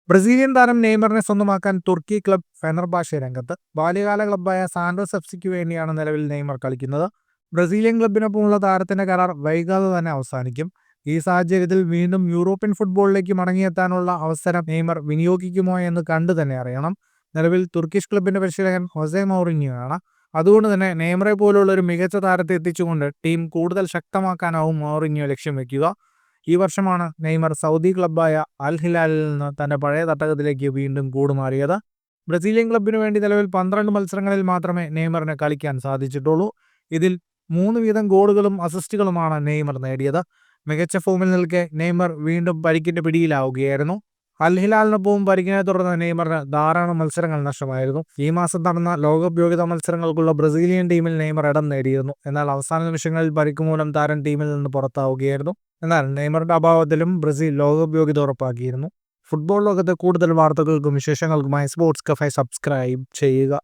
Brazilian താരം നെയ്മറിനെ സ്വന്തമാക്കാൻ തുർക്കി club Fenerbahce രംഗത്ത്. ബാല്യകാല ക്ലബ്ബായ സാൻഡോസ് എഫ്സിക്ക് വേണ്ടിയാണ് നിലവിൽ നെയ്മർ കളിക്കുന്നത്. ബ്രസീലിയൻ ക്ലബിനൊപ്പമുള്ള താരത്തിന്റെ കരാർ വൈകാതെ തന്നെ അവസാനിക്കും. ഈ സാഹചര്യത്തിൽ വീണ്ടും യൂറോപ്യൻ ഫുട്ബോളിലേക്ക് മടങ്ങിയെത്താനുള്ള അവസരം നെയ്മർ വിനിയോഗിക്കുമോ എന്ന് കണ്ടു തന്നെ അറിയണം. നിലവിൽ തുർക്കിഷ് ക്ലബിന്റെ പരിശീലകൻ ഹൊസെ മൗറിഞ്ഞോയാണ്. അതുകൊണ്ട് തന്നെ നെയ്മറെ പോലുള്ള ഒരു മികച്ച താരത്തെ എത്തിച്ചുകൊണ്ട് ടീം കൂടുതൽ ശക്തമാക്കാനാവും മൗറിഞ്ഞോ ലക്ഷ്യം വെക്കുക. ഈ വർഷമാണ് നെയ്മർ സൗദി ക്ലബ്ബായ അൽ ഹിലാലിൽ നിന്ന് തന്റെ പഴയ തട്ടകത്തിലേക്ക് വീണ്ടും കൂടുമാറിയത്. ബ്രസീലിയൻ ക്ലബിനു വേണ്ടി നിലവിൽ 12 മത്സരങ്ങളിൽ മാത്രമേ നെയ്മറിന് കളിക്കാൻ സാധിച്ചിട്ടുള്ളൂ. ഇതിൽ 3 വീതം ഗോളുകളും അസിസ്റ്റുകളുമാണ് നെയ്മർ നേടിയത്. മികച്ച ഫോമിൽ നിൽക്കെ നെയ്മർ വീണ്ടും പരിക്കിന്റെ പിടിയിലാവുകയായിരുന്നു. അൽ ഹിലാലിനൊപ്പവും പരിക്കിനെ തുടർന്ന് നെയ്മറിന് ധാരാളം മത്സരങ്ങൾ നഷ്ടമായിരുന്നു. ഈ മാസം നടന്ന ലോകകപ്പ് യോഗ്യതാ മത്സരങ്ങൾക്കുള്ള ബ്രസീലിയൻ ടീമിൽ നെയ്മർ ഇടം നേടിയിരുന്നു. എന്നാൽ അവസാന നിമിഷങ്ങളിൽ പരിക്ക് മൂലം താരം ടീമിൽ നിന്ന് പുറത്താവുകയായിരുന്നു. എന്നാൽ നെയ്മറിന്റെ അഭാവത്തിലും ബ്രസീൽ ലോകകപ്പ് യോഗ്യത ഉറപ്പാക്കിയിരുന്നു. ഫുട്ബോൾ ലോകത്തെ കൂടുതൽ വാർത്തകൾക്കും വിശേഷങ്ങൾക്കുമായി സ്പോർട്സ് കഫേ സബ്സ്ക്രൈബ് ചെയ്യുക.